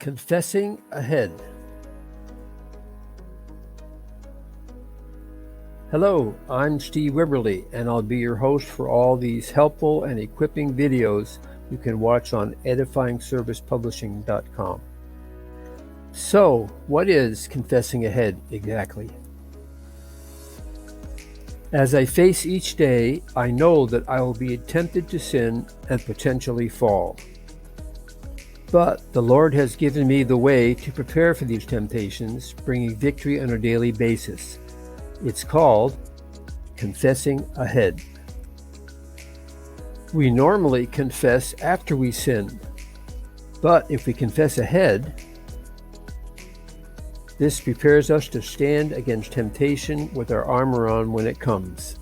Confessing Ahead. Hello, I'm Steve Wibberley, and I'll be your host for all these helpful and equipping videos you can watch on edifyingservicepublishing.com. So, what is confessing ahead exactly? As I face each day, I know that I will be tempted to sin and potentially fall. But the Lord has given me the way to prepare for these temptations, bringing victory on a daily basis. It's called confessing ahead. We normally confess after we sin, but if we confess ahead, this prepares us to stand against temptation with our armor on when it comes.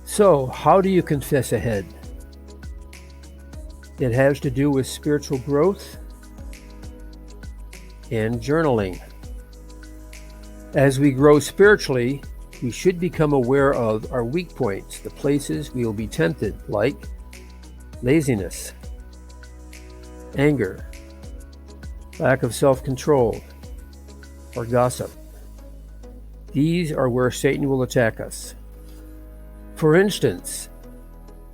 So, how do you confess ahead? It has to do with spiritual growth and journaling. As we grow spiritually, we should become aware of our weak points, the places we will be tempted, like laziness, anger, lack of self-control, or gossip. These are where Satan will attack us. For instance,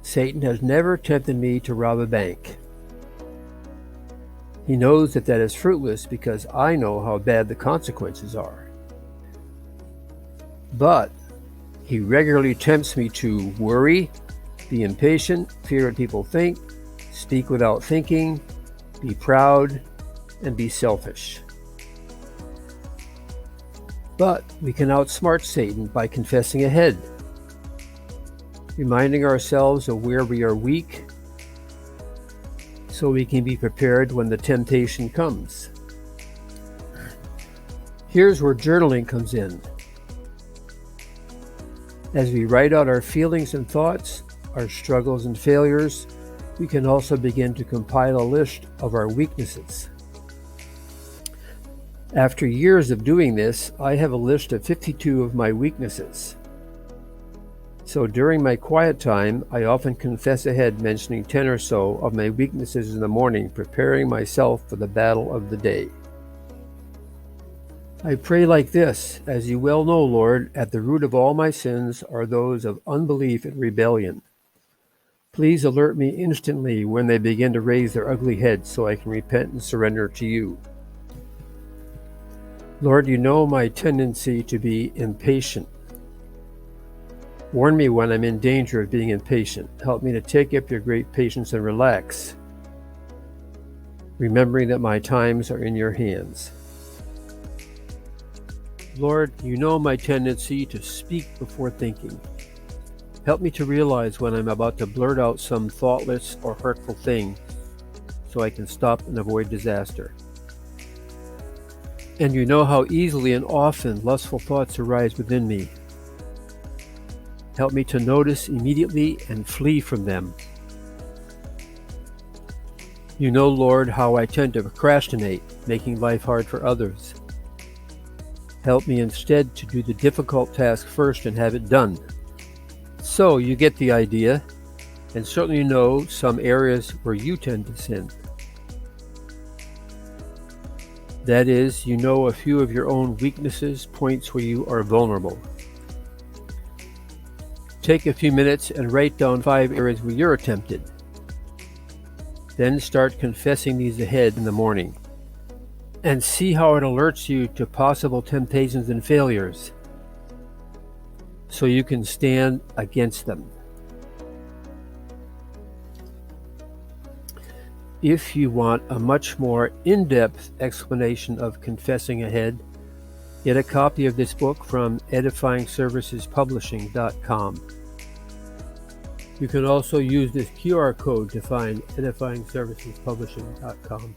Satan has never tempted me to rob a bank. He knows that is fruitless because I know how bad the consequences are. But he regularly tempts me to worry, be impatient, fear what people think, speak without thinking, be proud, and be selfish. But we can outsmart Satan by confessing ahead, reminding ourselves of where we are weak so we can be prepared when the temptation comes. Here's where journaling comes in. As we write out our feelings and thoughts, our struggles and failures, we can also begin to compile a list of our weaknesses. After years of doing this, I have a list of 52 of my weaknesses. So during my quiet time, I often confess ahead, mentioning 10 or so of my weaknesses in the morning, preparing myself for the battle of the day. I pray like this: as you well know, Lord, at the root of all my sins are those of unbelief and rebellion. Please alert me instantly when they begin to raise their ugly heads so I can repent and surrender to you. Lord, you know my tendency to be impatient. Warn me when I'm in danger of being impatient. Help me to take up your great patience and relax, remembering that my times are in your hands. Lord, you know my tendency to speak before thinking. Help me to realize when I'm about to blurt out some thoughtless or hurtful thing so I can stop and avoid disaster. And you know how easily and often lustful thoughts arise within me. Help me to notice immediately and flee from them. You know, Lord, how I tend to procrastinate, making life hard for others. Help me instead to do the difficult task first and have it done. So you get the idea, and certainly know some areas where you tend to sin. That is, you know a few of your own weaknesses, points where you are vulnerable. Take a few minutes and write down 5 areas where you're tempted. Then start confessing these ahead in the morning, and see how it alerts you to possible temptations and failures, so you can stand against them. If you want a much more in-depth explanation of confessing ahead, get a copy of this book from edifyingservicespublishing.com. You can also use this QR code to find edifyingservicespublishing.com.